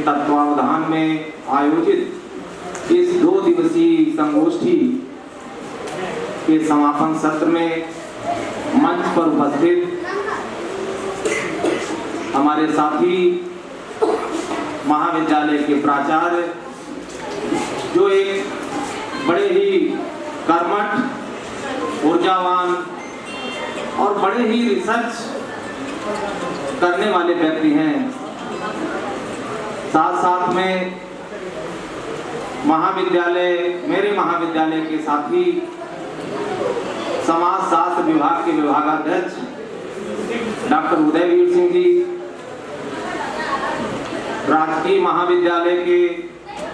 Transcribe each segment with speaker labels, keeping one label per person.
Speaker 1: के तत्वावधान में आयोजित इस 2 दिवसीय संगोष्ठी के समापन सत्र में मंच पर उपस्थित हमारे साथी महाविद्यालय के प्राचार्य, जो एक बड़े ही कर्मठ, ऊर्जावान और बड़े ही रिसर्च करने वाले व्यक्ति हैं, साथ साथ में मेरे महाविद्यालय के साथी समाज शास्त्र विभाग के विभागाध्यक्ष डॉक्टर उदयवीर सिंह जी, राजकीय महाविद्यालय के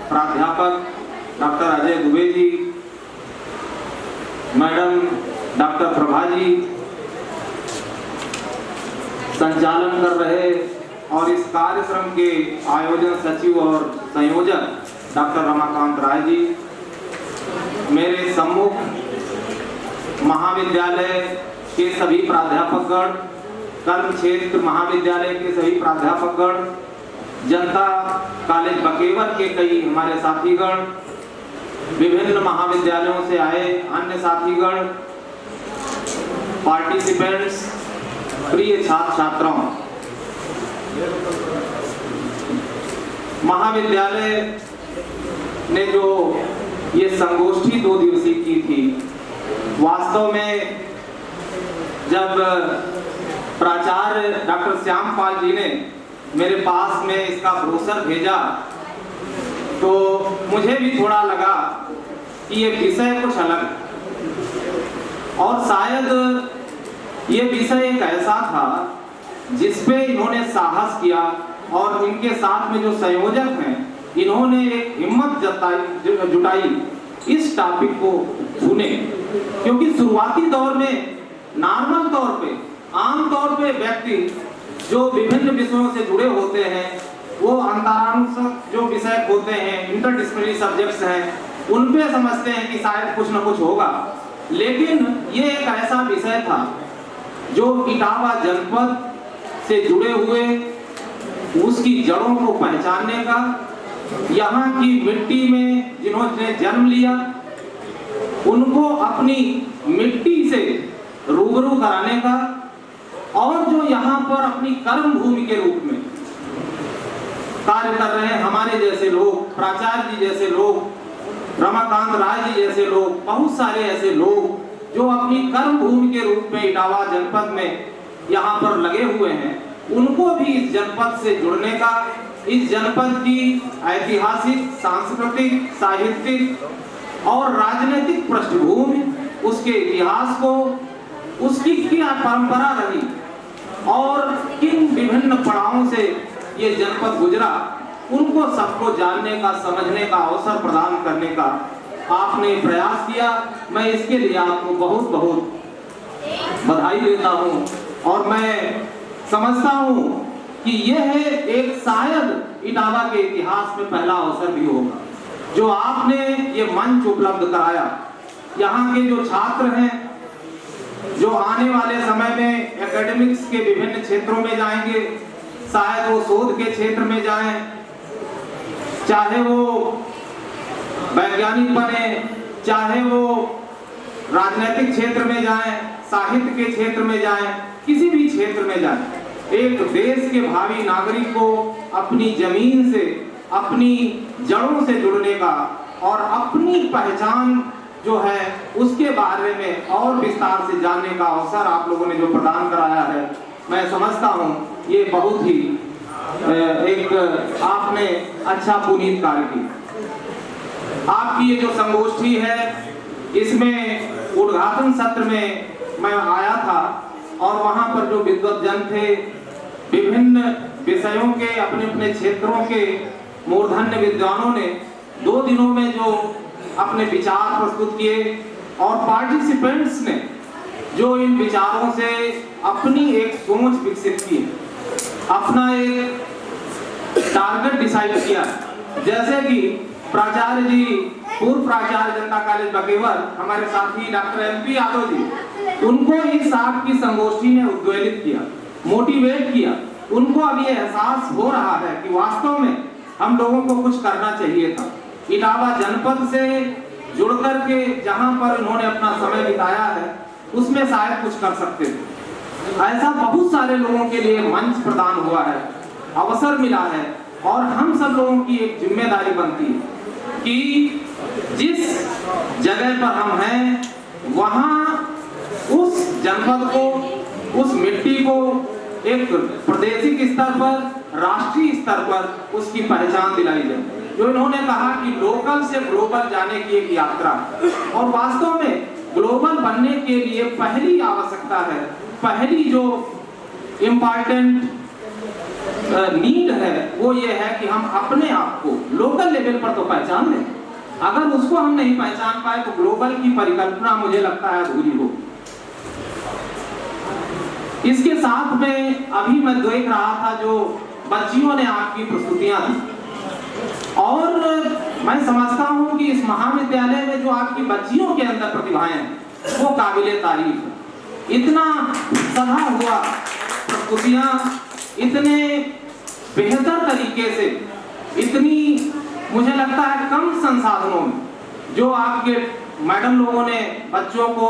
Speaker 1: प्राध्यापक doctor Ajay Dubey ji, madam doctor Prabha ji, संचालन कर रहे और इस कार्यक्रम के आयोजन सचिव और संयोजक डॉक्टर रमाकांत राय जी, मेरे सम्मुख महाविद्यालय के सभी प्राध्यापकगण, कर्म क्षेत्र महाविद्यालय के सभी प्राध्यापकगण, जनता कॉलेज बकेवर के कई हमारे साथीगण, विभिन्न महाविद्यालयों से आए अन्य साथीगण, पार्टिसिपेंट्स, प्रिय छात्र छात्राओं, महाविद्यालय ने जो ये संगोष्ठी 2 दिवसीय की थी, वास्तव में जब प्राचार्य डॉक्टर श्यामपाल जी ने मेरे पास में इसका ब्रोशर भेजा तो मुझे भी थोड़ा लगा कि ये विषय कुछ अलग, और शायद ये विषय एक ऐसा था जिसपे इन्होंने साहस किया और इनके साथ में जो संयोजक हैं इन्होंने एक हिम्मत जुटाई इस टॉपिक को छूने, क्योंकि शुरुआती दौर में नॉर्मल तौर पे, आम तौर पे व्यक्ति जो विभिन्न विषयों से जुड़े होते हैं, वो अंतरांश जो विषय होते हैं, इंटरडिसिप्लिनरी सब्जेक्ट्स हैं, उन पे समझते हैं कि शायद कुछ न कुछ होगा, लेकिन ये एक ऐसा विषय था जो इटावा जनपद से जुड़े हुए, उसकी जड़ों को पहचानने का, यहाँ की मिट्टी में जिन्होंने जन्म लिया उनको अपनी मिट्टी से रूबरू कराने का, और जो यहाँ पर अपनी कर्म भूमि के रूप में कार्य कर रहे हैं हमारे जैसे लोग, प्राचार्य जी जैसे लोग, रमाकांत राय जी जैसे लोग, बहुत सारे ऐसे लोग जो अपनी कर्म भूमि के रूप में इटावा जनपद में यहाँ पर लगे हुए हैं, उनको भी इस जनपद से जुड़ने का, इस जनपद की ऐतिहासिक, सांस्कृतिक, साहित्यिक और राजनीतिक पृष्ठभूमि, उसके इतिहास को, उसकी क्या परंपरा रही और किन विभिन्न पड़ावों से ये जनपद गुजरा, उनको सबको जानने का, समझने का अवसर प्रदान करने का आपने प्रयास किया। मैं इसके लिए आपको बहुत बहुत बधाई देता हूँ और मैं समझता हूँ कि यह एक शायद इटावा के इतिहास में पहला अवसर भी होगा जो आपने ये मंच उपलब्ध कराया। यहाँ के जो छात्र हैं, जो आने वाले समय में एकेडमिक्स के विभिन्न क्षेत्रों में जाएंगे, शायद वो शोध के क्षेत्र में जाएं, चाहे वो वैज्ञानिक बने, चाहे वो राजनीतिक क्षेत्र में जाएं, साहित्य के क्षेत्र में जाएं, किसी भी क्षेत्र में जाएं, एक देश के भावी नागरिक को अपनी जमीन से, अपनी जड़ों से जुड़ने का और अपनी पहचान जो है उसके बारे में और विस्तार से जानने का अवसर आप लोगों ने जो प्रदान कराया है, मैं समझता हूँ ये बहुत ही एक आपने अच्छा पुनीत कार्य किया। आपकी ये जो संगोष्ठी है, इसमें उद्घाटन सत्र में मैं आया था और वहाँ पर जो विद्वज्जन थे, विभिन्न विषयों के, अपने अपने क्षेत्रों के मूर्धन्य विद्वानों ने 2 दिनों में जो अपने विचार प्रस्तुत किए और पार्टिसिपेंट्स ने जो इन विचारों से अपनी एक सोच विकसित की, अपना एक टारगेट डिसाइड किया। जैसे कि प्राचार्य जी, पूर्व प्राचार्य जनता कॉलेज बकेवर, हमारे साथी डॉक्टर MP यादव जी, उनको इस आपकी संगोष्ठी ने उद्वेलित किया, मोटिवेट किया। उनको अब ये एहसास हो रहा है कि वास्तव में हम लोगों को कुछ करना चाहिए था। इटावा जनपद से जुड़ करके जहां पर इन्होंने अपना समय बिताया है उसमें शायद कुछ कर सकते थे। ऐसा बहुत सारे लोगों के लिए मंच प्रदान हुआ है, अवसर मिला है, और हम सब लोगों की एक जिम्मेदारी बनती है कि जिस जगह पर हम हैं वहां उस जनपद को, उस मिट्टी को एक प्रादेशिक स्तर पर, राष्ट्रीय स्तर पर उसकी पहचान दिलाई जाए। जो इन्होंने कहा कि लोकल से ग्लोबल जाने की एक यात्रा, और वास्तव में ग्लोबल बनने के लिए पहली आवश्यकता है, पहली जो इम्पॉर्टेंट नीड है वो ये है कि हम अपने आप को लोकल लेवल पर तो पहचान लें। अगर उसको हम नहीं पहचान पाए तो ग्लोबल की परिकल्पना मुझे लगता है अधूरी हो। इसके साथ में अभी मैं देख रहा था जो बच्चियों ने आपकी प्रस्तुतियां दी, और मैं समझता हूं कि इस महाविद्यालय में जो आपकी बच्चियों के अंदर प्रतिभाएं हैं वो काबिले तारीफ है। इतना सधा हुआ प्रस्तुतियां, इतने बेहतर तरीके से, इतनी मुझे लगता है कम संसाधनों में जो आपके मैडम लोगों ने बच्चों को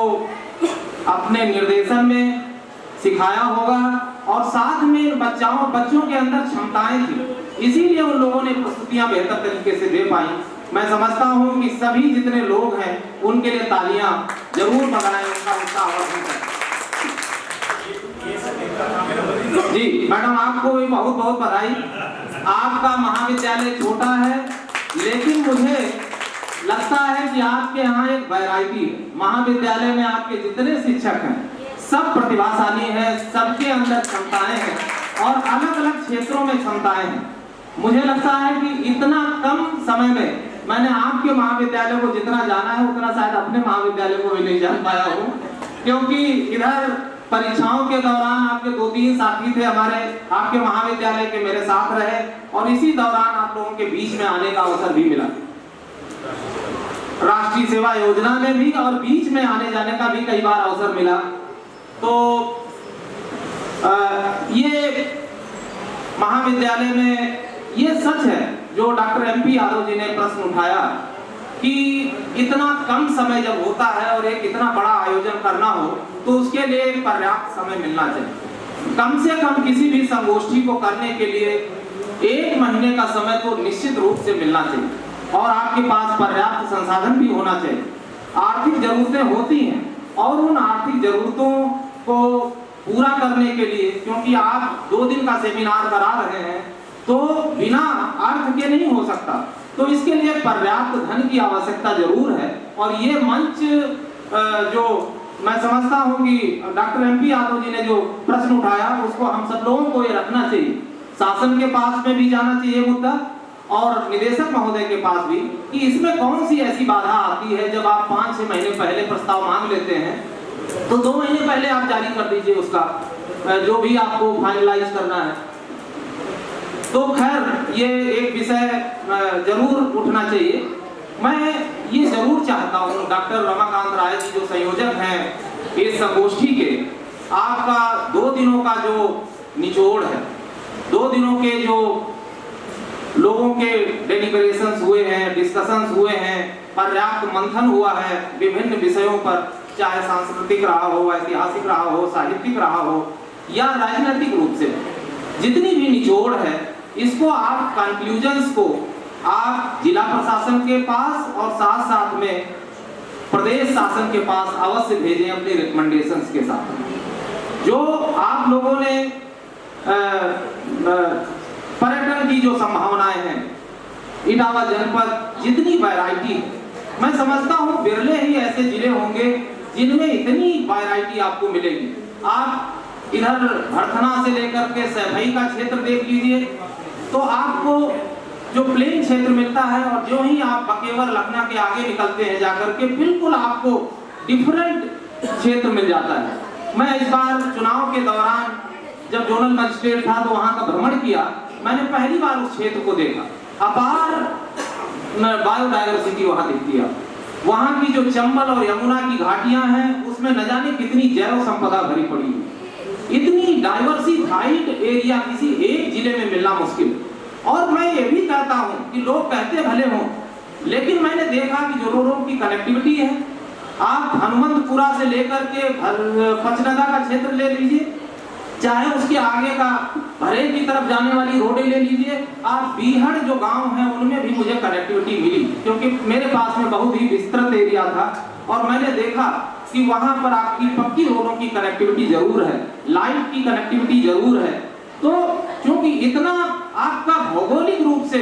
Speaker 1: अपने निर्देशन में सिखाया होगा, और साथ में बच्चों के अंदर क्षमताएं थी, इसीलिए उन लोगों ने प्रस्तुतियां बेहतर तरीके से दे पाई। मैं समझता हूं कि सभी जितने लोग हैं उनके लिए तालियां जरूर बजाएं, उनका उत्साह बढ़े। जी मैडम, आपको भी बहुत बहुत बधाई। आपका महाविद्यालय छोटा है, लेकिन मुझे लगता है कि आपके यहाँ एक वैरायटी है। महाविद्यालय में आपके जितने शिक्षक हैं सब प्रतिभाशाली हैं, सबके अंदर क्षमताएं हैं और अलग अलग क्षेत्रों में क्षमताएं हैं। मुझे लगता है कि इतना कम समय में मैंने आपके महाविद्यालय को जितना जाना है उतना शायद अपने महाविद्यालय को भी नहीं जान पाया हूँ, क्योंकि इधर परीक्षाओं के दौरान आपके 2-3 साथी थे हमारे, आपके महाविद्यालय के मेरे साथ रहे, और इसी दौरान आप लोगों के बीच में आने का अवसर भी मिला। राष्ट्रीय सेवा योजना में भी और बीच में आने जाने का भी कई बार अवसर मिला। तो ये महाविद्यालय में ये सच है जो डॉक्टर MP यादव जी ने प्रश्न उठाया कि इतना कम समय जब होता है और एक इतना बड़ा आयोजन करना हो तो उसके लिए पर्याप्त समय मिलना चाहिए। कम से कम किसी भी संगोष्ठी को करने के लिए 1 महीने का समय तो निश्चित रूप से मिलना चाहिए, और आपके पास पर्याप्त संसाधन भी होना चाहिए। आर्थिक जरूरतें होती हैं, और उन आर्थिक जरूरतों को पूरा करने के लिए, क्योंकि आप 2 दिन का सेमिनार करा रहे हैं तो बिना अर्थ के नहीं हो सकता, तो इसके लिए पर्याप्त धन की आवश्यकता जरूर है। और ये मंच जो मैं समझता हूँ कि डॉक्टर MP यादव जी ने जो प्रश्न उठाया उसको हम सब लोगों को ये रखना चाहिए, शासन के पास में भी जाना चाहिए मुद्दा, और निदेशक महोदय के पास भी, कि इसमें कौन सी ऐसी बाधा आती है। जब आप 5-6 महीने पहले प्रस्ताव मांग लेते हैं तो 2 महीने पहले आप जारी कर दीजिए उसका जो भी आपको फाइनलाइज करना है। तो खैर ये एक विषय जरूर उठना चाहिए। मैं ये जरूर चाहता हूँ डॉक्टर रमाकांत राय जी जो संयोजक हैं इस संगोष्ठी के, आपका 2 दिनों का जो निचोड़ है, 2 दिनों के जो लोगों के डेलिब्रेशंस हुए हैं, डिस्कशंस हुए हैं, पर्याप्त मंथन हुआ है विभिन्न विषयों पर, चाहे सांस्कृतिक रहा हो, ऐतिहासिक रहा हो, साहित्यिक रहा हो या राजनीतिक रूप से, जितनी भी निचोड़ है इसको आप कंक्लूजन्स को आप जिला प्रशासन के पास और साथ साथ में प्रदेश शासन के पास अवश्य भेजें अपने रिकमेंडेशंस के साथ। जो आप लोगों ने पर्यटन की जो संभावनाएं हैं, इटावा जनपद जितनी वैरायटी है, मैं समझता हूँ बिरले ही ऐसे जिले होंगे जिनमें इतनी वैरायटी आपको मिलेगी। आप इधर भरथना से लेकर के सैफई का क्षेत्र देख लीजिए तो आपको जो प्लेन क्षेत्र मिलता है, और जो ही आप बकेवर लखना के आगे निकलते हैं जाकर के बिल्कुल आपको डिफरेंट क्षेत्र मिल जाता है। मैं इस बार चुनाव के दौरान जब जोनल मजिस्ट्रेट था तो वहां का भ्रमण किया, मैंने पहली बार उस क्षेत्र को देखा। अपार बायोडायवर्सिटी वहां दिखती है। वहां की जो चंबल और यमुना की घाटियां हैं उसमें न जाने कितनी जैव संपदा भरी पड़ी है। इतनी डाइवर्सिफाइड एरिया किसी एक जिले में मिलना मुश्किल। और मैं ये भी कहता हूँ कि लोग कहते भले हों, लेकिन मैंने देखा कि जो रोडों की कनेक्टिविटी है, आप हनुमंतपुरा से लेकर के पचनदा का क्षेत्र ले लीजिए, चाहे उसके आगे का भरे की तरफ जाने वाली रोडें ले लीजिए, आप बीहड़ जो गांव हैं उनमें भी मुझे कनेक्टिविटी मिली, क्योंकि मेरे पास में बहुत ही विस्तृत एरिया था और मैंने देखा कि वहां पर आपकी पक्की रोडों की कनेक्टिविटी जरूर है, लाइट की कनेक्टिविटी जरूर है। तो क्योंकि इतना आपका भौगोलिक रूप से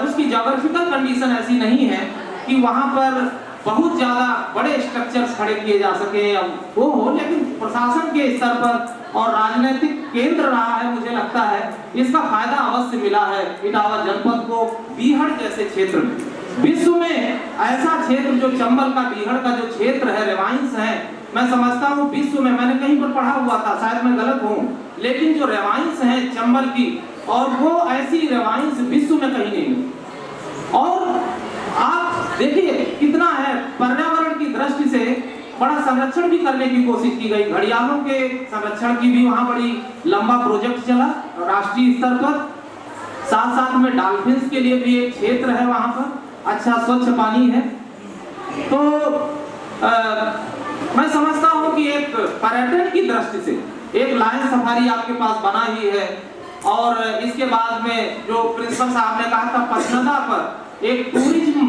Speaker 1: उसकी ज्योग्राफिकल कंडीशन ऐसी नहीं है कि वहां पर बहुत ज्यादा बड़े स्ट्रक्चर्स खड़े किए जा सके या वो हो, लेकिन प्रशासन के स्तर पर और राजनीतिक केंद्र रहा है, मुझे लगता है इसका फायदा अवश्य मिला है इटावा जनपद को बीहड़ जैसे क्षेत्र में। विश्व में ऐसा क्षेत्र जो चंबल का बीहड़ का जो क्षेत्र है, रेवाइंस है, मैं समझता हूँ विश्व में, मैंने कहीं पर पढ़ा हुआ था, शायद मैं गलत हूँ, लेकिन जो रेवाइंस है चंबल की, और वो ऐसी रेवाइंस विश्व में कहीं नहीं है। और आप देखिए कितना है, पर्यावरण की दृष्टि से बड़ा संरक्षण भी करने की कोशिश की गई, घड़ियालों के संरक्षण की भी वहां बड़ी लंबा प्रोजेक्ट चला राष्ट्रीय स्तर पर। साथ साथ में डॉल्फिन्स के लिए भी एक क्षेत्र है वहां पर, अच्छा स्वच्छ पानी है। तो मैं समझता हूं कि एक पर्यटन की दृष्टि से एक लायन सफारी आपके पास बना ही है, और इसके बाद में जो प्रिंसिपल साहब ने कहा था पचनदा पर एक टूरिज्म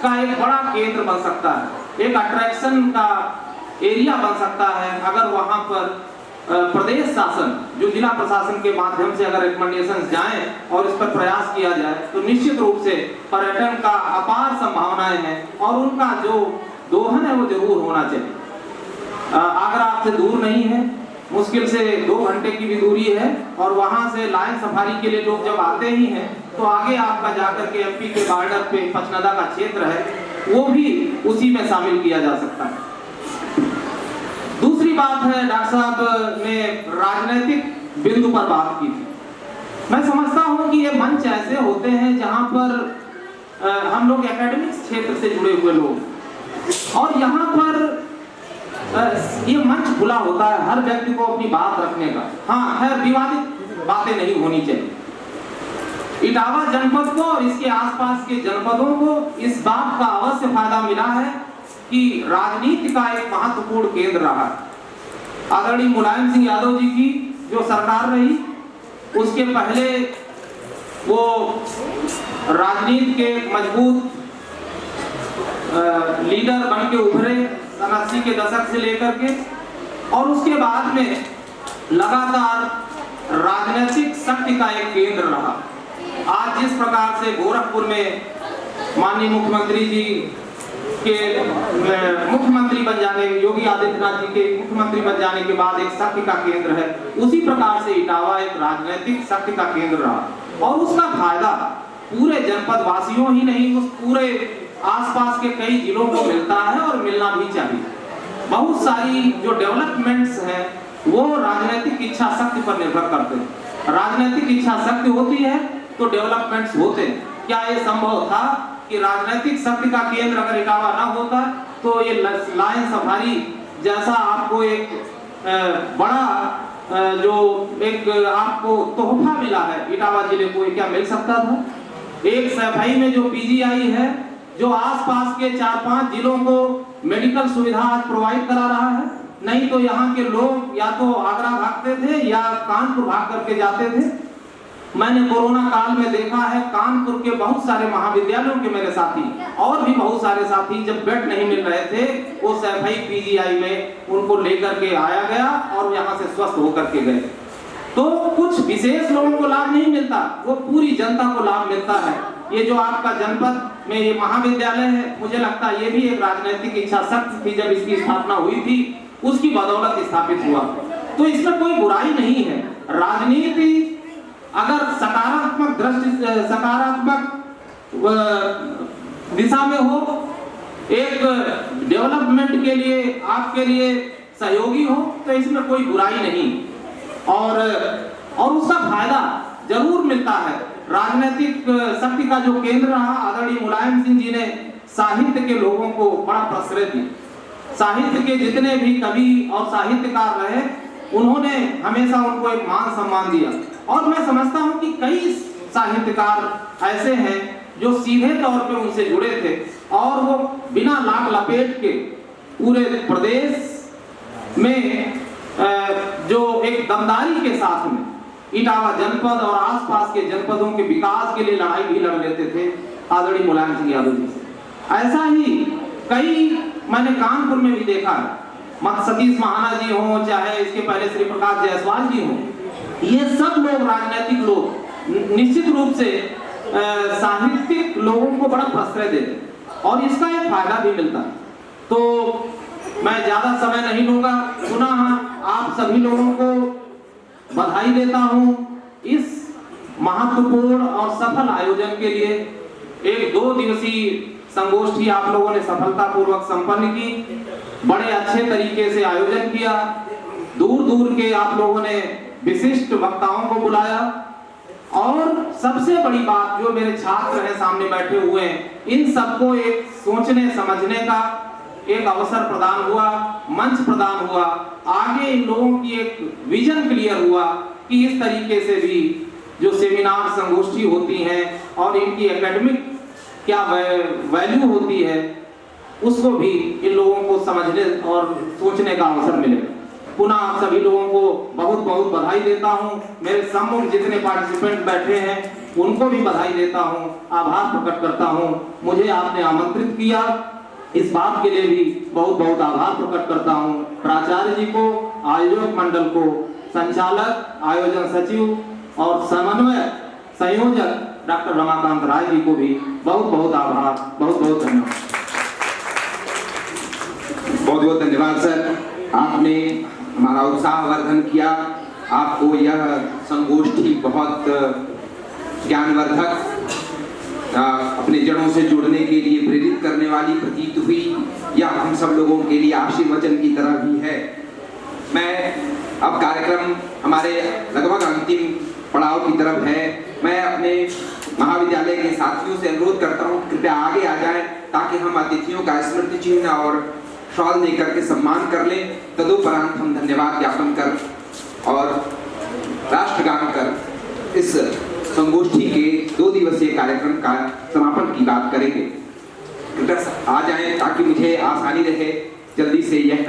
Speaker 1: का एक बड़ा केंद्र बन सकता है, एक अट्रैक्शन का एरिया बन सकता है, अगर वहां पर प्रदेश शासन जो जिला प्रशासन के माध्यम से अगर रिकमेंडेशंस जाएं और इस पर प्रयास किया जाए तो निश्चित रूप से पर्यटन का अपार संभावनाएं हैं और उनका जो दोहन है वो जरूर होना चाहिए। आगरा आपसे दूर नहीं है, मुश्किल से 2 घंटे की भी दूरी है, और वहां से लायन सफारी के लिए लोग जब आते ही हैं तो आगे आपका जाकर के एमपी के बॉर्डर पे पचनदा का क्षेत्र है वो भी उसी में शामिल किया जा सकता है। दूसरी बात है, डॉक्टर साहब ने राजनीतिक बिंदु पर बात की थी। मैं समझता हूं कि ये मंच ऐसे होते हैं जहां पर हम लोग एकेडमिक्स क्षेत्र से जुड़े हुए लोग, और यहाँ पर ये मंच खुला होता है हर व्यक्ति को अपनी बात रखने का। हाँ है, विवादित बातें नहीं होनी चाहिए। इटावा जनपद को और इसके आसपास के जनपदों को इस बात का अवश्य फायदा मिला है कि राजनीति का एक महत्वपूर्ण केंद्र रहा। आदरणीय मुलायम सिंह यादव जी की जो सरकार रही, उसके पहले वो राजनीति के मजबूत लीडर बन के उभरे 80 के दशक से लेकर के, और उसके बाद में लगातार राजनीतिक शक्ति का एक केंद्र रहा। आज जिस प्रकार से गोरखपुर में माननीय मुख्यमंत्री जी के मुख्यमंत्री बन जाने, योगी आदित्यनाथ जी के मुख्यमंत्री बन जाने के बाद एक शक्ति का केंद्र है, उसी प्रकार से इटावा एक राजनीतिक शक्ति का केंद्र रहा, और उसका फायदा पूरे जनपद वासियों ही नहीं, उस पूरे आसपास के कई जिलों को मिलता है और मिलना भी चाहिए। बहुत सारी जो डेवलपमेंट्स हैं वो राजनीतिक इच्छा शक्ति पर निर्भर करते हैं। राजनीतिक इच्छा शक्ति होती है तो डेवलपमेंट्स होते हैं। क्या ये संभव था कि राजनीतिक शक्ति का केंद्र अगर इटावा ना होता तो ये लायन सफारी जैसा आपको एक बड़ा जो एक आपको तोहफा मिला है इटावा जिले को, ये क्या मिल सकता था? एक सफाई में जो पीजीआई है जो आसपास के 4-5 जिलों को मेडिकल सुविधा आज प्रोवाइड करा रहा है, नहीं तो यहाँ के लोग या तो आगरा भागते थे या कानपुर भाग करके जाते थे। मैंने कोरोना काल में देखा है कानपुर के बहुत सारे महाविद्यालयों के मेरे साथी और भी बहुत सारे साथी जब बेड नहीं मिल रहे थे वो सफाई पीजीआई में उनको लेकर के आया गया और यहाँ से स्वस्थ होकर के गए। तो कुछ विशेष लोगों को लाभ नहीं मिलता, वो पूरी जनता को लाभ मिलता है। ये जो आपका जनपद में ये महाविद्यालय है, मुझे लगता है ये भी एक राजनीतिक इच्छा शक्ति थी, जब इसकी स्थापना हुई थी उसकी बदौलत स्थापित हुआ। तो इसमें कोई बुराई नहीं है। राजनीति अगर सकारात्मक दृष्टि, सकारात्मक दिशा में हो, एक डेवलपमेंट के लिए आपके लिए सहयोगी हो, तो इसमें कोई बुराई नहीं और उसका फायदा जरूर मिलता है। राजनीतिक शक्ति का जो केंद्र रहा, आदरणीय मुलायम सिंह जी ने साहित्य के लोगों को बड़ा प्रश्रय दिया। साहित्य के जितने भी कवि और साहित्यकार रहे, उन्होंने हमेशा उनको एक मान सम्मान दिया। और मैं समझता हूं कि कई साहित्यकार ऐसे हैं जो सीधे तौर पे उनसे जुड़े थे और वो बिना लाग लपेट के पूरे प्रदेश में जो एक दमदारी के साथ में इटावा जनपद और आसपास के जनपदों के विकास के लिए लड़ाई भी लड़ लेते थे आदरणीय मुलायम सिंह यादव जी से। ऐसा ही कई मैंने कानपुर में भी देखा है, मत सतीश महाना जी हों, चाहे इसके पहले श्री प्रकाश जायसवाल जी हों, ये सब लोग राजनीतिक लोग निश्चित रूप से साहित्यिक लोगों को बड़ा प्रश्रय देते और इसका एक फायदा भी मिलता है। तो मैं ज्यादा समय नहीं लूंगा, पुनः आप सभी लोगों को बधाई देता हूं इस महत्वपूर्ण और सफल आयोजन के लिए। एक 2 दिवसीय संगोष्ठी आप लोगों ने सफलतापूर्वक संपन्न की, बड़े अच्छे तरीके से आयोजन किया, दूर दूर के आप लोगों ने विशिष्ट वक्ताओं को बुलाया और सबसे बड़ी बात जो मेरे छात्र हैं सामने बैठे हुए हैं, इन सबको एक सोचने समझने का एक अवसर प्रदान हुआ, मंच प्रदान हुआ। आगे इन लोगों की एक विजन क्लियर हुआ कि इस तरीके से भी जो सेमिनार संगोष्ठी होती हैं और इनकी एकेडमिक क्या वैल्यू होती है उसको भी इन लोगों को समझने और सोचने का अवसर मिलेगा। पुनः आप सभी लोगों को बहुत बहुत बधाई देता हूं। मेरे सम्मुख जितने पार्टिसिपेंट बैठे हैं उनको भी बधाई देता हूं, आभार प्रकट करता हूं। मुझे आपने आमंत्रित किया, इस बात के लिए भी बहुत बहुत आभार प्रकट करता हूं। प्राचार्य जी को, आयोजक मंडल को, संचालक, आयोजन सचिव और समन्वय संयोजक डॉक्टर रमाकांत राय जी को भी बहुत बहुत आभार, बहुत बहुत धन्यवाद।
Speaker 2: बहुत बहुत धन्यवाद सर, आपने हमारा उत्साहवर्धन किया। आपको यह संगोष्ठी बहुत ज्ञानवर्धक, अपने जड़ों से जुड़ने के लिए प्रेरित करने वाली प्रतीत हुई, या हम सब लोगों के लिए आशीर्वचन की तरह भी है। मैं अब कार्यक्रम हमारे लगभग अंतिम पड़ाव की तरफ है। मैं अपने महाविद्यालय के साथियों से अनुरोध करता हूँ कृपया आगे आ जाएं ताकि हम अतिथियों का स्मृति चिन्ह और शॉल देकर के सम्मान कर लें। तदुपरांत हम धन्यवाद ज्ञापन कर और राष्ट्रगान कर इस संगोष्ठी के 2 दिवसीय कार्यक्रम का समापन की बात करेंगे। कृपया आ जाएं ताकि मुझे आसानी रहे जल्दी से यह काम